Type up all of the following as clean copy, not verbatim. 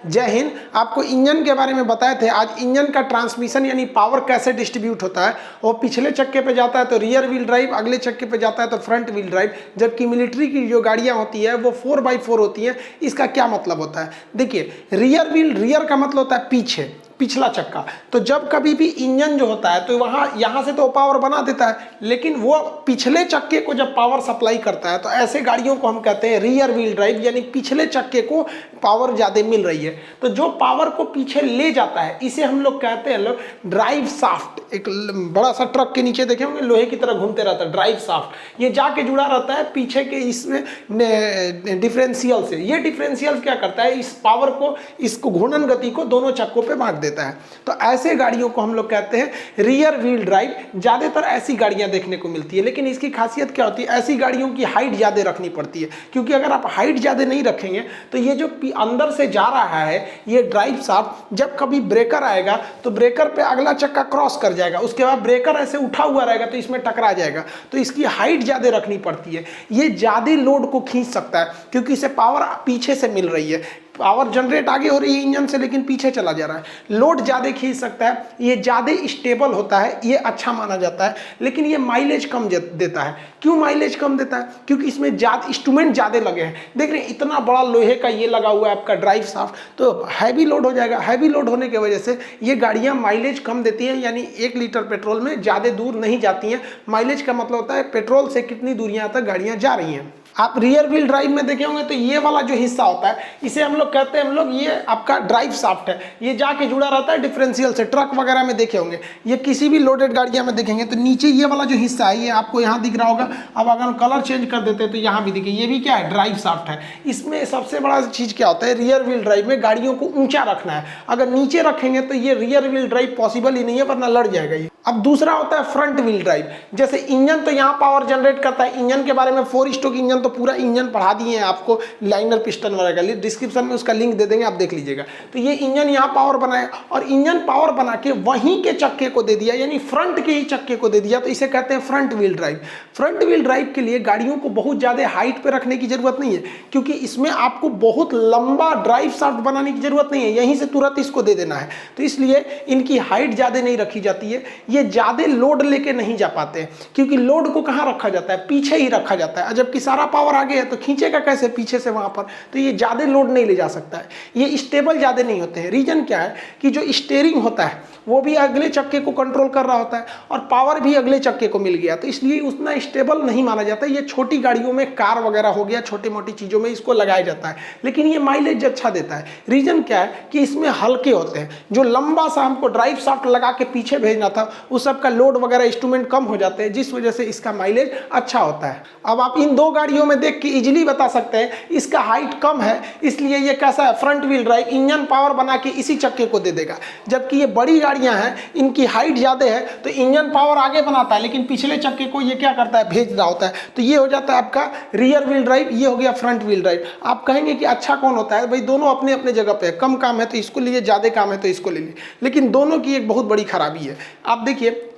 जय हिंद। आपको इंजन के बारे में बताए थे। आज इंजन का ट्रांसमिशन यानी पावर कैसे डिस्ट्रीब्यूट होता है। वो पिछले चक्के पे जाता है तो रियर व्हील ड्राइव, अगले चक्के पे जाता है तो फ्रंट व्हील ड्राइव। जबकि मिलिट्री की जो गाड़ियां होती है वो 4x4 होती हैं। इसका क्या मतलब होता है? देखिए, रियर व्हील, रियर का मतलब होता है पीछे, पिछला चक्का। तो जब कभी भी इंजन जो होता है तो यहाँ से तो पावर बना देता है, लेकिन वो पिछले चक्के को जब पावर सप्लाई करता है तो ऐसे गाड़ियों को हम कहते हैं रियर व्हील ड्राइव, यानी पिछले चक्के को पावर ज़्यादा मिल रही है। तो जो पावर को पीछे ले जाता है इसे हम लोग कहते हैं ड्राइव शाफ्ट। एक बड़ा सा ट्रक के नीचे देखे होंगे, लोहे की तरह घूमते रहता है ड्राइव शाफ्ट। ये जाके जुड़ा रहता है पीछे के इसमें डिफरेंशियल से। ये डिफरेंशियल क्या करता है? इस पावर को, इसको घूर्णन गति को दोनों चक्कों पे बांट देता है। तो ऐसे गाड़ियों को हम लोग कहते हैं रियर व्हील ड्राइव। ज्यादातर ऐसी गाड़ियां देखने को मिलती है, लेकिन इसकी खासियत क्या होती है? ऐसी गाड़ियों की हाइट ज्यादा रखनी पड़ती है, क्योंकि अगर आप हाइट ज्यादा नहीं रखेंगे तो ये जो अंदर से जा रहा है ये ड्राइव शाफ्ट, जब कभी ब्रेकर आएगा तो ब्रेकर पे अगला चक्का क्रॉस कर जाएगा, उसके बाद ब्रेकर ऐसे उठा हुआ रहेगा तो इसमें टकरा जाएगा। तो इसकी हाइट ज्यादा रखनी पड़ती है। ये ज्यादा लोड को खींच सकता है क्योंकि इसे पावर पीछे से मिल रही है। पावर जनरेट आगे हो रही है इंजन से, लेकिन पीछे चला जा रहा है। लोड ज़्यादा खींच सकता है, ये ज़्यादा स्टेबल होता है, ये अच्छा माना जाता है। लेकिन ये माइलेज कम देता है। क्यों माइलेज कम देता है? क्योंकि इसमें ज़्यादा इंस्ट्रूमेंट ज़्यादा लगे हैं। देख रहे हैं इतना बड़ा लोहे का ये लगा हुआ है आपका ड्राइव शाफ्ट, तो हैवी लोड हो जाएगा। हैवी लोड होने की वजह से ये गाड़ियाँ माइलेज कम देती हैं, यानी 1 लीटर पेट्रोल में ज़्यादा दूर नहीं जाती हैं। माइलेज का मतलब होता है पेट्रोल से कितनी दूरियाँ तक गाड़ियाँ जा रही हैं। आप रियर व्हील ड्राइव में देखे होंगे तो ये वाला जो हिस्सा होता है इसे हम लोग कहते हैं, ये आपका ड्राइव शाफ्ट है। ये जाके जुड़ा रहता है डिफरेंशियल से। ट्रक वगैरह में देखे होंगे, ये किसी भी लोडेड गाड़ियां में देखेंगे तो नीचे ये वाला जो हिस्सा है ये आपको यहाँ दिख रहा होगा। अब अगर हम कलर चेंज कर देते हैं तो यहाँ भी दिखे, ये भी क्या है? ड्राइव शाफ्ट है। इसमें सबसे बड़ा चीज़ क्या होता है? रियर व्हील ड्राइव में गाड़ियों को ऊंचा रखना है। अगर नीचे रखेंगे तो ये रियर व्हील ड्राइव पॉसिबल ही नहीं है, वरना लड़ जाएगा ये। अब दूसरा होता है फ्रंट व्हील ड्राइव। जैसे इंजन तो यहाँ पावर जनरेट करता है। इंजन के बारे में 4 स्ट्रोक इंजन तो पूरा इंजन पढ़ा दिए हैं आपको, लाइनर पिस्टन वगैरह। डिस्क्रिप्शन में उसका लिंक दे देंगे, आप देख लीजिएगा। तो ये इंजन यहाँ पावर बनाया और इंजन पावर बना के वहीं के चक्के को दे दिया, यानी फ्रंट के ही चक्के को दे दिया, तो इसे कहते हैं front wheel drive. Front wheel drive के लिए गाड़ियों को बहुत ज़्यादा हाइट पे रखने की जरूरत नहीं है, क्योंकि इसमें आपको बहुत लंबा ड्राइव शाफ्ट बनाने की जरूरत नहीं है, यहीं से तुरंत इसको दे देना है। तो इसलिए इनकी हाइट ज़्यादा नहीं रखी जाती है। ये ज़्यादा लोड लेके नहीं जा पाते, क्योंकि लोड को कहाँ रखा जाता है? पीछे ही रखा जाता है। जबकि सारा पावर आगे है तो खींचेगा कैसे पीछे से वहां पर? तो ये ज्यादा लोड नहीं ले जा सकता है। ये स्टेबल ज्यादा नहीं होते हैं। रीजन क्या है कि जो स्टीयरिंग होता है वो भी अगले चक्के को कंट्रोल कर रहा होता है और पावर भी अगले चक्के को मिल गया, तो इसलिए उतना स्टेबल नहीं माना जाता। ये छोटी गाड़ियों में, कार वगैरह हो गया, छोटी मोटी चीज़ों में इसको लगाया जाता है, लेकिन ये माइलेज अच्छा देता है। रीजन क्या है कि इसमें हल्के होते हैं। जो लंबा सा हमको ड्राइव शाफ्ट लगा के पीछे भेजना था उस सबका लोड वगैरह इंस्ट्रूमेंट कम हो जाते हैं, जिस वजह से इसका माइलेज अच्छा होता है। अब आप इन 2 गाड़ियों में देख के इजीली बता सकते हैं इसका हाइट कम है, इसलिए ये कैसा है? Front wheel drive. Engine power बना के इसी चक्के को दे देगा। जबकि ये बड़ी गाड़ियां हैं, इनकी हाइट ज्यादा है तो इंजन पावर आगे बनाता है, लेकिन पिछले चक्के को ये क्या करता है? भेज रहा होता है। तो ये हो जाता है आपका रियर व्हील ड्राइव, ये हो गया फ्रंट व्हील ड्राइव। आप कहेंगे कि अच्छा कौन होता है? भाई दोनों अपने अपने जगह पे है। कम काम है तो इसको लीजिए, ज्यादा काम है तो इसको ले लीजिए, लेकिन दोनों की एक बहुत बड़ी खराबी है। आप देखिए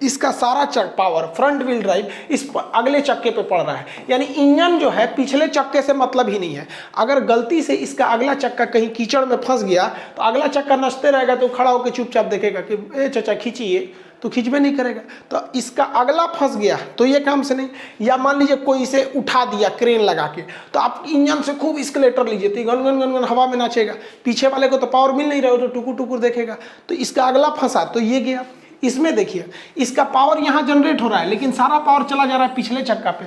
इसका सारा पावर फ्रंट व्हील ड्राइव इस अगले चक्के पे पड़ रहा है, यानी इंजन जो है पिछले चक्के से मतलब ही नहीं है। अगर गलती से इसका अगला चक्का कहीं कीचड़ में फंस गया तो अगला चक्का नचते रहेगा तो खड़ा होकर चुपचाप देखेगा कि ए चाचा खींचिए, तो खींचबे नहीं करेगा। तो इसका अगला फंस गया तो ये काम से नहीं। या मान लीजिए कोई इसे उठा दिया क्रेन लगा के, तो आप इंजन से खूब स्केलेटर लीजिए तो गन गन गन गन हवा में नाचेगा। पीछे वाले को तो पावर मिल नहीं रहा, तो टुकुर टुकुर देखेगा। तो इसका अगला फंसा तो ये गया। इसमें देखिए इसका पावर यहाँ जनरेट हो रहा है, लेकिन सारा पावर चला जा रहा है पिछले चक्का पे।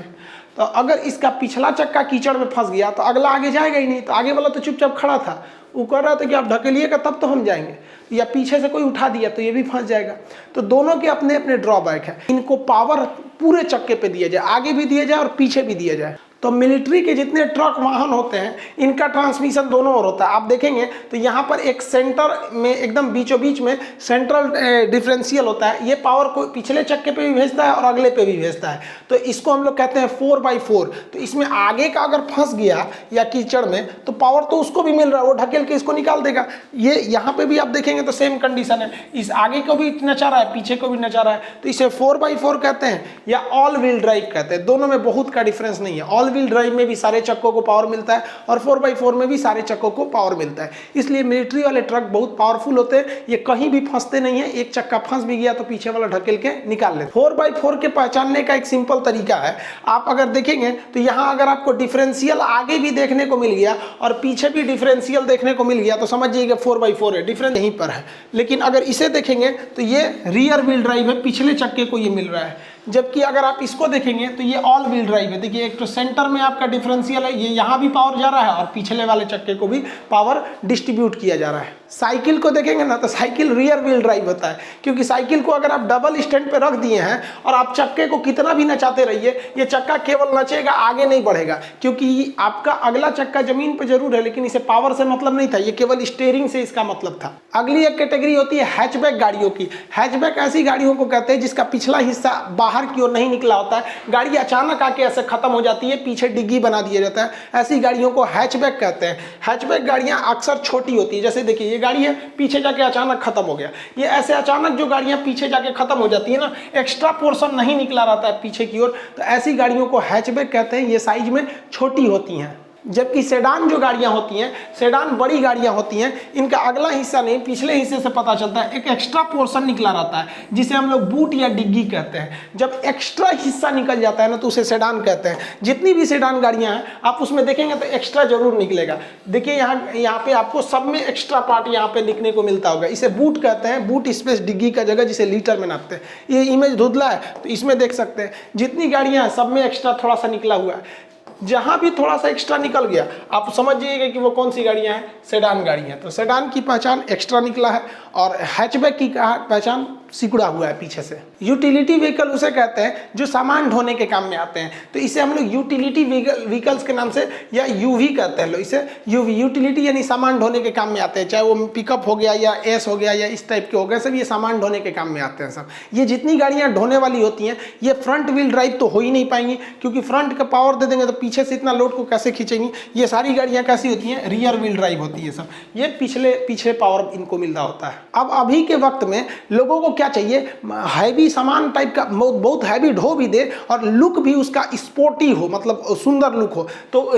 तो अगर इसका पिछला चक्का कीचड़ में फंस गया तो अगला आगे जाएगा ही नहीं। तो आगे वाला तो चुपचाप खड़ा था, वो कह रहा था कि आप ढकेलिएगा तब तो हम जाएंगे, या पीछे से कोई उठा दिया तो ये भी फंस जाएगा। तो दोनों के अपने अपने ड्रॉबैक है। इनको पावर पूरे चक्के पे दिया जाए, आगे भी दिया जाए और पीछे भी दिया जाए। तो मिलिट्री के जितने ट्रक वाहन होते हैं इनका ट्रांसमिशन दोनों ओर होता है। आप देखेंगे तो यहाँ पर एक सेंटर में, एकदम बीचों बीच में सेंट्रल डिफरेंशियल होता है। ये पावर को पिछले चक्के पे भी भेजता है और अगले पे भी भेजता है। तो इसको हम लोग कहते हैं 4x4। तो इसमें आगे का अगर फंस गया या कीचड़ में तो पावर तो उसको भी मिल रहा है, वो ढकेल के इसको निकाल देगा। ये यहाँ पे भी आप देखेंगे तो सेम कंडीशन है, इस आगे को भी नचा रहा है, पीछे को भी नचा रहा है। तो इसे 4x4 कहते हैं या ऑल व्हील ड्राइव कहते हैं। दोनों में बहुत का डिफरेंस नहीं है। ऑल व्हील ड्राइव में भी सारे चक्कों को पावर मिलता है और 4x4 में भी सारे चक्कों को पावर मिलता है। इसलिए मिलिट्री वाले ट्रक बहुत पावरफुल होते हैं, ये कहीं भी फंसते नहीं है, एक चक्का फंस भी गया तो पीछे वाला ढकेल के निकाल लेते। 4x4 के पहचानने का एक सिंपल तरीका है, आप अगर देखेंगे तो यहाँ अगर आपको डिफरेंशियल आगे भी देखने को मिल गया और पीछे भी डिफरेंशियल देखने को मिल गया तो समझिएगा 4x4 है, डिफरेंस यहीं पर है। लेकिन अगर इसे देखेंगे तो ये रियर व्हील ड्राइव है, पिछले चक्के को ये मिल रहा है, जबकि अगर आप इसको देखेंगे तो ये ऑल व्हील ड्राइव है। देखिए एक तो सेंटर में आपका डिफरेंशियल है, ये यहाँ भी पावर जा रहा है और पिछले वाले चक्के को भी पावर डिस्ट्रीब्यूट किया जा रहा है। साइकिल को देखेंगे ना तो साइकिल रियर व्हील ड्राइव होता है, क्योंकि साइकिल को अगर आप डबल स्टैंड पे रख दिए हैं और आप चक्के को कितना भी नचाते रहिए, ये चक्का केवल नचेगा, आगे नहीं बढ़ेगा, क्योंकि आपका अगला चक्का जमीन पर जरूर है लेकिन इसे पावर से मतलब नहीं था, ये केवल स्टीयरिंग से इसका मतलब था। अगली एक कैटेगरी होती है हैचबैक गाड़ियों की। हैचबैक ऐसी गाड़ियों को कहते हैं जिसका पिछला हिस्सा बाहर की ओर नहीं निकला होता है, गाड़ी अचानक आके ऐसे खत्म हो जाती है, पीछे डिग्गी बना दिया जाता है, ऐसी गाड़ियों को हैचबैक कहते हैं। हैचबैक गाड़ियां अक्सर छोटी होती है, जैसे देखिए ये गाड़ी है, पीछे जाके अचानक खत्म हो गया। ये ऐसे अचानक जो गाड़ियां पीछे जाके खत्म हो जाती है ना, एक्स्ट्रा पोर्शन नहीं निकला रहता है पीछे की ओर, तो ऐसी गाड़ियों को हैचबैक कहते हैं। ये साइज में छोटी होती हैं। जबकि सेडान जो गाड़ियां होती हैं, सेडान बड़ी गाड़ियां होती हैं, इनका अगला हिस्सा नहीं पिछले हिस्से से पता चलता है, एक एक्स्ट्रा पोर्शन निकला रहता है जिसे हम लोग बूट या डिग्गी कहते हैं। जब एक्स्ट्रा हिस्सा निकल जाता है ना तो उसे सेडान कहते हैं। जितनी भी सेडान गाड़ियां हैं आप उसमें देखेंगे तो एक्स्ट्रा जरूर निकलेगा। देखिए यहाँ पे आपको सब में एक्स्ट्रा पार्ट यहाँ पे दिखने को मिलता होगा, इसे बूट कहते हैं, बूट स्पेस डिग्गी का जगह, जिसे लीटर में नापते हैं। ये इमेज धुंधला है तो इसमें देख सकते हैं जितनी गाड़ियां हैं सब में एक्स्ट्रा थोड़ा सा निकला हुआ है। जहां भी थोड़ा सा एक्स्ट्रा निकल गया आप समझ जाइएगा कि वो कौन सी गाड़ियां हैं, सेडान गाड़ियां। तो सेडान की पहचान एक्स्ट्रा निकला है और हैचबैक की पहचान सिकुड़ा हुआ है पीछे से। यूटिलिटी व्हीकल उसे कहते हैं जो सामान ढोने के काम में आते हैं, तो इसे हम लोग यूटिलिटी व्हीकल्स के नाम से या यूवी कहते हैं लोग इसे। यूवी यूटिलिटी यानी सामान ढोने के काम में आते हैं, चाहे वो पिकअप हो गया या एस हो गया या इस टाइप के हो गए, सब ये सामान ढोने के काम में आते हैं सब। ये जितनी गाड़ियां ढोने वाली होती हैं ये फ्रंट व्हील ड्राइव तो हो ही नहीं पाएंगी, क्योंकि फ्रंट का पावर दे देंगे तो पीछे से इतना लोड को कैसे खींचेंगी। ये सारी गाड़ियां कैसी होती हैं, रियर व्हील ड्राइव होती है सब, ये पिछले पावर इनको मिल रहा होता है। अब अभी के वक्त में लोगों को क्या चाहिए, हैवी सामान टाइप का, बहुत हैवी ढो भी दे और लुक भी उसका स्पोर्टी हो, मतलब सुंदर लुक हो। तो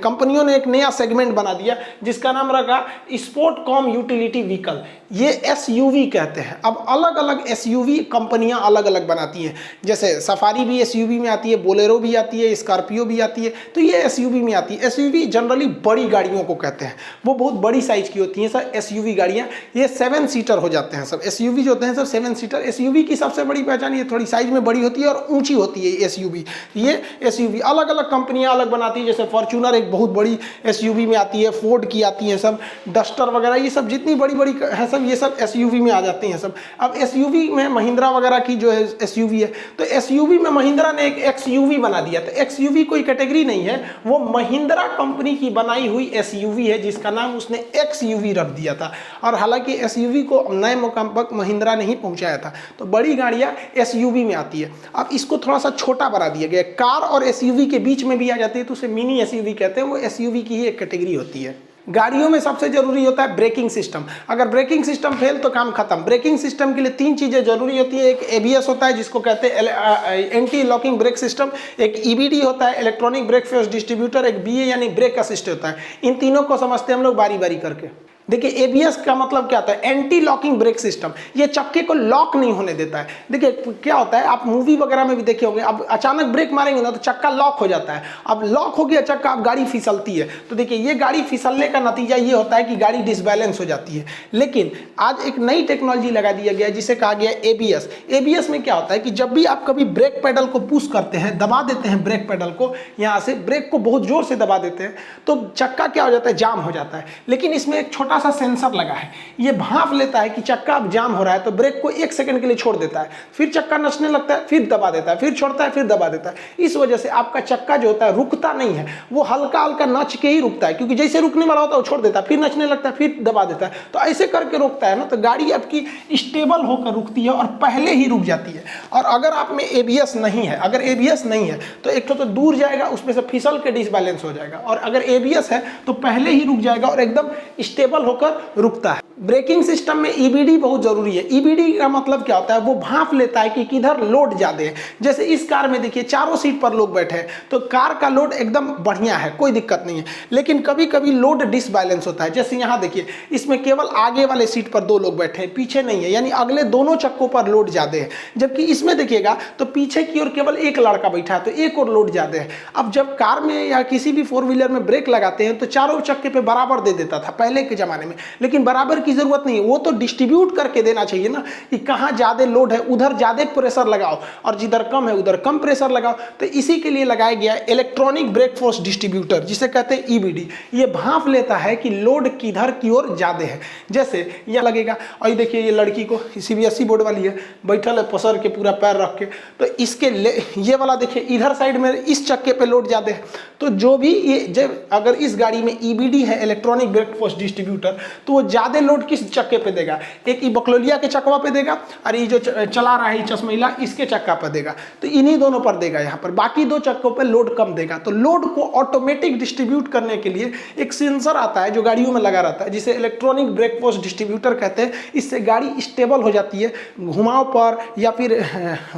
कंपनियों ने एक नया सेगमेंट बना दिया जिसका नाम रखा स्पोर्ट कॉम यूटिलिटी व्हीकल, ये एसयूवी कहते हैं। अब अलग अलग एसयूवी कंपनियां अलग अलग बनाती हैं, जैसे सफारी भी एसयूवी में आती है, बोलेरो भी आती है, स्कॉर्पियो भी आती है, तो ये एसयूवी में आती है। एसयूवी जनरली बड़ी गाड़ियों को कहते हैं, वो बहुत बड़ी साइज की होती हैं सर एसयूवी गाड़ियां। ये 7 सीटर हो जाते हैं सब, एसयूवी जो होते हैं सब 7 सीटर। एसयूवी की सबसे बड़ी पहचान ये थोड़ी साइज में बड़ी होती है और ऊंची होती है एसयूवी। ये एसयूवी अलग अलग कंपनियां अलग बनाती है, जैसे फॉर्च्यूनर एक बहुत बड़ी एसयूवी में आती है, फोर्ड की आती है सब, डस्टर वगैरह ये सब जितनी बड़ी बड़ी है सब, ये सब एसयूवी में आ जाती हैं सब। अब एसयूवी में महिंद्रा वगैरह की जो है एसयूवी है, तो एसयूवी में महिंद्रा ने एक एक्सयूवी बना दिया। तो एक्सयूवी कोई कैटेगरी नहीं है, वो महिंद्रा कंपनी की बनाई हुई एसयूवी है जिसका नाम उसने एक्सयूवी रख दिया था। और हालांकि एसयूवी को नए मुकाम पर महिंद्रा ने ही पहुंचाया था। तो बड़ी गाड़ियां एसयूवी में आती है। अब इसको थोड़ा सा छोटा बना दिया गया, कार और एसयूवी के बीच में भी आ जाती है, तो उसे मिनी एसयूवी कहते हैं। वो एसयूवी की ही एक कैटेगरी होती है। गाड़ियों में सबसे जरूरी होता है ब्रेकिंग सिस्टम। अगर ब्रेकिंग सिस्टम फेल तो काम खत्म। ब्रेकिंग सिस्टम के लिए 3 चीजें जरूरी होती है। एक एबीएस होता है जिसको कहते हैं एंटी लॉकिंग ब्रेक सिस्टम, एक ईबीडी होता है इलेक्ट्रॉनिक ब्रेक फोर्स डिस्ट्रीब्यूटर, एक बीए यानी ब्रेक असिस्ट होता है। इन तीनों को समझते हैं हम लोग बारी बारी करके। देखिए एबीएस का मतलब क्या होता है, एंटी लॉकिंग ब्रेक सिस्टम। ये चक्के को लॉक नहीं होने देता है। देखिए क्या होता है, आप मूवी वगैरह में भी देखे होंगे, अब अचानक ब्रेक मारेंगे ना तो चक्का लॉक हो जाता है। अब लॉक हो गया चक्का, अब गाड़ी फिसलती है। तो देखिए ये गाड़ी फिसलने का नतीजा ये होता है कि गाड़ी डिसबैलेंस हो जाती है। लेकिन आज एक नई टेक्नोलॉजी लगा दिया गया जिसे कहा गया एबीएस। एबीएस में क्या होता है कि जब भी आप कभी ब्रेक पेडल को पुश करते हैं, दबा देते हैं ब्रेक पेडल को, यहाँ से ब्रेक को बहुत जोर से दबा देते हैं, तो चक्का क्या हो जाता है, जाम हो जाता है। लेकिन इसमें एक छोटा सा सेंसर लगा है, ये भांप लेता है कि चक्का अब जाम हो रहा है, तो ब्रेक को 1 सेकंड के लिए छोड़ देता है, फिर चक्का नचने लगता है, फिर दबा देता है, फिर छोड़ता है, फिर दबा देता है। इस वजह से आपका चक्का जो होता है रुकता नहीं है, वो हल्का हल्का नच के ही रुकता है, क्योंकि जैसे रुकने वाला होता है वो छोड़ देता है, फिर नचने लगता है, फिर दबा देता है। तो ऐसे करके रुकता है ना, तो गाड़ी आपकी स्टेबल होकर रुकती है और पहले ही रुक जाती है। और अगर आप में एबीएस नहीं है, अगर एबीएस नहीं है तो एक तो दूर जाएगा, उसमें से फिसल के डिसबैलेंस हो जाएगा, और अगर एबीएस है तो पहले ही रुक जाएगा और एकदम स्टेबल होकर रुकता है। ब्रेकिंग सिस्टम में ईबीडी बहुत जरूरी है। ईबीडी का मतलब क्या होता है, वो भांप लेता है कि किधर लोड ज्यादा है। जैसे इस कार में देखिए चारों सीट पर लोग बैठे हैं तो कार का लोड एकदम बढ़िया है, कोई दिक्कत नहीं है। लेकिन कभी कभी लोड डिसबैलेंस होता है। जैसे यहाँ देखिए इसमें केवल आगे वाले सीट पर 2 लोग बैठे हैं, पीछे नहीं है, यानी अगले दोनों चक्कों पर लोड ज्यादा है। जबकि इसमें देखिएगा तो पीछे की ओर केवल एक लड़का बैठा है तो एक और लोड ज्यादा है। अब जब कार में या किसी भी 4 व्हीलर में ब्रेक लगाते हैं तो चारों चक्के पे बराबर दे देता था पहले के जमाने में, लेकिन बराबर की जरूरत नहीं है। वो तो डिस्ट्रीब्यूट करके देना चाहिए ना, कि कहाँ ज्यादा लोड है उधर ज्यादा प्रेशर लगाओ और जिधर कम है उधर कम प्रेशर लगाओ। तो इसी के लिए लगाया गया इलेक्ट्रॉनिक ब्रेक फोर्स डिस्ट्रीब्यूटर, जिसे कहते हैं ईबीडी। ये भांप लेता है कि लोड किधर की ओर ज्यादा है। जैसे यह लगेगा, और ये देखिए ये लड़की को सीबीएसई बोर्ड वाली है, बैठल है पसर के पूरा पैर रख के, तो इसके ये वाला देखिए इधर साइड में इस चक्के पे लोड ज्यादा है। तो जो भी ये जब अगर इस गाड़ी में ईबीडी है इलेक्ट्रॉनिक ब्रेक फोर्स डिस्ट्रीब्यूटर, तो वो ज्यादा लोड किस चक्के पे देगा, एक ई बकलोलिया के चक्का पे देगा और ये जो चला रहा है चश्मैला इसके चक्का पे देगा। तो इन्हीं दोनों पर देगा यहाँ पर, बाकी 2 चक्कों पे लोड कम देगा। तो लोड को ऑटोमेटिक डिस्ट्रीब्यूट करने के लिए एक सेंसर आता है जो गाड़ियों में लगा रहता है, जिसे इलेक्ट्रॉनिक ब्रेक फोर्स डिस्ट्रीब्यूटर कहते हैं। इससे गाड़ी स्टेबल हो जाती है, घुमाव पर या फिर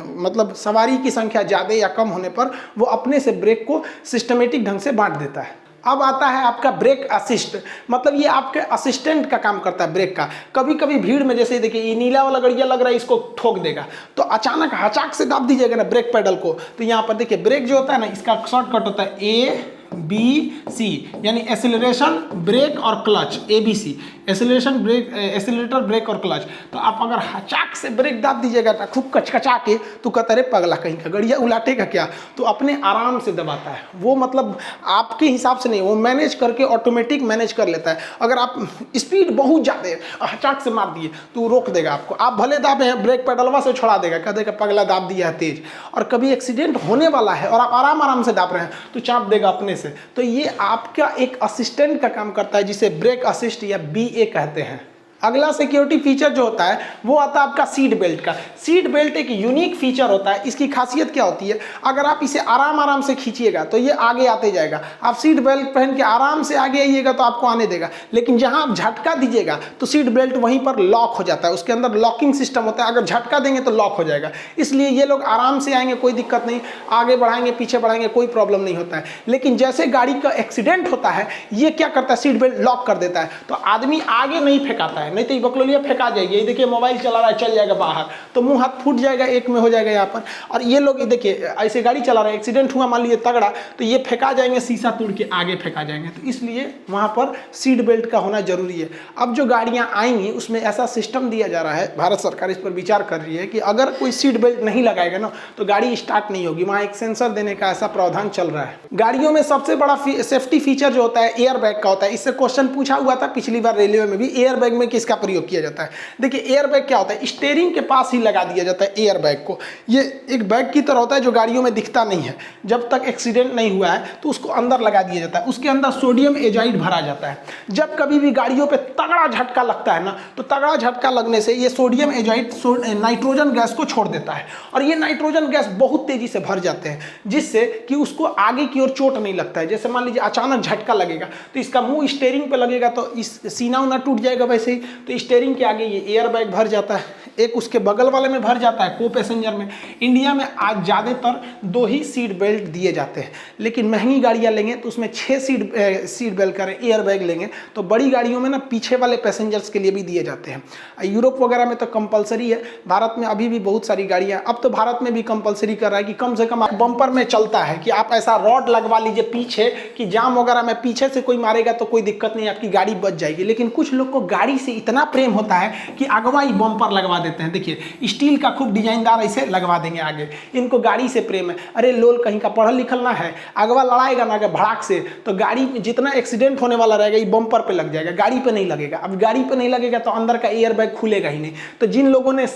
मतलब सवारी की संख्या ज्यादा या कम होने पर वो अपने से ब्रेक को सिस्टमेटिक ढंग से बांट देता है। अब आता है आपका ब्रेक असिस्ट, मतलब ये आपके असिस्टेंट का काम करता है ब्रेक का। कभी कभी भीड़ में जैसे देखिए ये नीला वाला गड़िया लग रहा है, इसको ठोक देगा तो अचानक हचाक से दाब दीजिएगा ना ब्रेक पेडल को, तो यहाँ पर देखिए ब्रेक जो होता है ना इसका शॉर्टकट होता है ABC, यानी एक्सेलरेशन ब्रेक और clutch, ABC acceleration brake, accelerator brake और क्लच। तो आप अगर हचाक से ब्रेक दाब दीजिएगा ना खूब कचकचा के, तो कहता है पगला कहीं का गड़िया उलाटेगा क्या, तो अपने आराम से दबाता है वो, मतलब आपके हिसाब से नहीं, वो मैनेज करके ऑटोमेटिक मैनेज कर लेता है। अगर आप स्पीड बहुत ज़्यादा है हचाक से मार दिए तो रोक देगा आपको, आप भले दाबे हैं ब्रेक पेडलवा से छोड़ा देगा, कह देगा पगला दाब दिया है तेज। और कभी एक्सीडेंट होने वाला है और आप आराम आराम से दाब रहे हैं तो चाप देगा अपने से। तो ये आपका एक असिस्टेंट का काम करता है, जिसे ब्रेक असिस्ट या BA कहते हैं। अगला सिक्योरिटी फीचर जो होता है वो आता है आपका सीट बेल्ट का। सीट बेल्ट एक यूनिक फीचर होता है। इसकी खासियत क्या होती है, अगर आप इसे आराम आराम से खींचिएगा तो ये आगे आते जाएगा। आप सीट बेल्ट पहन के आराम से आगे आइएगा तो आपको आने देगा, लेकिन जहां आप झटका दीजिएगा तो सीट बेल्ट वहीं पर लॉक हो जाता है। उसके अंदर लॉकिंग सिस्टम होता है, अगर झटका देंगे तो लॉक हो जाएगा। इसलिए ये लोग आराम से आएंगे, कोई दिक्कत नहीं, आगे बढ़ाएंगे पीछे बढ़ाएंगे कोई प्रॉब्लम नहीं होता है। लेकिन जैसे गाड़ी का एक्सीडेंट होता है ये क्या करता है, सीट बेल्ट लॉक कर देता है, तो आदमी आगे नहीं फेंकाता है, नहीं तो ये बकलोलिया फेंका जाएगी। ये देखिए मोबाइल चला रहा है चल जाएगा बाहर, तो मुंह हाथ फूट जाएगा, एक में हो जाएगा यहाँ पर। और ये लोग देखिए ऐसे गाड़ी चला रहे हैं, एक्सीडेंट हुआ मान लीजिए तगड़ा, तो ये फेंका जाएंगे, शीशा तोड़ के आगे फेंका जाएंगे। तो इसलिए वहाँ पर सीट बेल्ट का होना जरूरी है। अब जो गाड़ियाँ आएंगी उसमें ऐसा सिस्टम दिया जा रहा है, भारत सरकार इस पर विचार कर रही है कि अगर कोई सीट बेल्ट नहीं लगाएगा ना तो गाड़ी स्टार्ट नहीं होगी। वहाँ एक सेंसर देने का ऐसा प्रावधान चल रहा है। गाड़ियों में सबसे बड़ा सेफ्टी फीचर जो होता है एयर बैग का होता है। इससे क्वेश्चन पूछा हुआ था पिछली बार रेलवे में भी, एयर बैग में किसका प्रयोग किया जाता है। देखिए एयर बैग क्या होता है, स्टीयरिंग के पास ही लगा दिया जाता है एयर बैग को। ये एक बैग की तरह होता है जो गाड़ियों में दिखता नहीं है, जब तक एक्सीडेंट नहीं हुआ है तो उसको अंदर लगा दिया जाता है। उसके अंदर सोडियम एजाइड भरा जाता है। जब कभी भी गाड़ियों पे तगड़ा झटका लगता है ना, तो तगड़ा झटका लगने से ये सोडियम एजाइड नाइट्रोजन गैस को छोड़ देता है, और ये नाइट्रोजन गैस बहुत तेजी से भर जाते हैं, जिससे कि उसको आगे की ओर चोट नहीं लगता है। जैसे मान लीजिए अचानक झटका लगेगा तो इसका मुंह स्टीयरिंग पे लगेगा तो इस सीना उना टूट जाएगा, वैसे ही तो स्टीयरिंग के आगे ये एयर बैग भर जाता है, एक उसके बगल वाले में भर जाता है को पैसेंजर में। इंडिया में आज ज़्यादातर 2 ही सीट बेल्ट दिए जाते हैं, लेकिन महंगी गाड़ियाँ लेंगे तो उसमें 6 सीट बेल्ट का एयर बैग लेंगे तो बड़ी गाड़ियों में ना पीछे वाले पैसेंजर्स के लिए भी दिए जाते हैं। यूरोप वगैरह में तो कंपलसरी है, भारत में अभी भी बहुत सारी गाड़ियाँ, अब तो भारत में भी कंपलसरी कर रहा है कि कम से कम बम्पर में चलता है कि आप ऐसा रॉड लगवा लीजिए पीछे कि जाम वगैरह में पीछे से कोई मारेगा तो कोई दिक्कत नहीं, आपकी गाड़ी बच जाएगी। लेकिन कुछ लोग को गाड़ी से इतना प्रेम होता है कि अगवा ही बम्पर लगवा देते हैं। देखिए स्टील का खूब डिजाइनदार ऐसे लगवा देंगे आगे, इनको गाड़ी से प्रेम है। अरे लोल कहीं का पढ़ल लिखल ना है, अगवा लड़ाएगा ना भड़ाक से तो गाड़ी जितना एक्सीडेंट होने वाला रहेगा ये बम्पर पे लग जाएगा, गाड़ी पे नहीं लगेगा। अब गाड़ी पे नहीं लगेगा तो अंदर का एयर बैग खुलेगा ही नहीं। तो जिन लोगों ने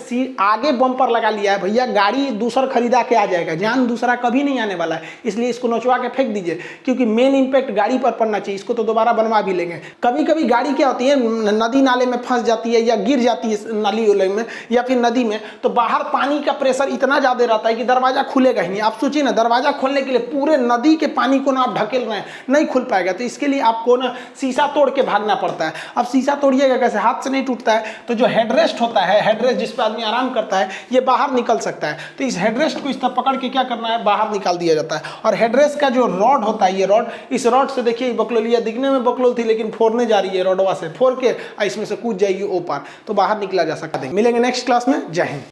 आगे बम्पर लगा लिया है भैया, गाड़ी दूसरा खरीदा के आ जाएगा, जान दूसरा कभी नहीं आने वाला है, इसलिए इसको नोचवा के फेंक दीजिए, क्योंकि मेन इंपैक्ट गाड़ी पर पड़ना चाहिए। इसको तो दोबारा बनवा भी लेंगे। कभी कभी गाड़ी क्या होती है नदी नाले में फंस जाती है या गिर जाती है नाली उले में, या फिर नदी में, तो बाहर पानी का प्रेशर इतना ज़्यादा रहता है कि दरवाजा खुलेगा ही नहीं। आप सोचिए ना, दरवाजा खोलने के लिए पूरे नदी के पानी को ना आप ढकेल रहे हैं, नहीं खुल पाएगा। तो इसके लिए आपको ना शीशा तोड़ के भागना पड़ता है। अब शीशा तोड़िएगा कैसे, हाथ से नहीं टूटता है। तो जो हेडरेस्ट होता है, हेडरेस्ट जिस पर आदमी आराम करता है, ये बाहर निकल सकता है। तो इस हेडरेस्ट को इस तरह पकड़ के क्या करना है, बाहर निकाल दिया जाता है। और हेडरेस्ट का जो रॉड होता है, ये रॉड, इस रॉड से देखिए बकलोलिया दिखने में बकलोल थी, लेकिन फोड़ने जा रही है, रॉडवा से फोड़ के इसमें से कूद जाएगी ओ पार, तो बाहर निकला जा सकता है। मिलेंगे नेक्स्ट क्लास में। जय हिंद।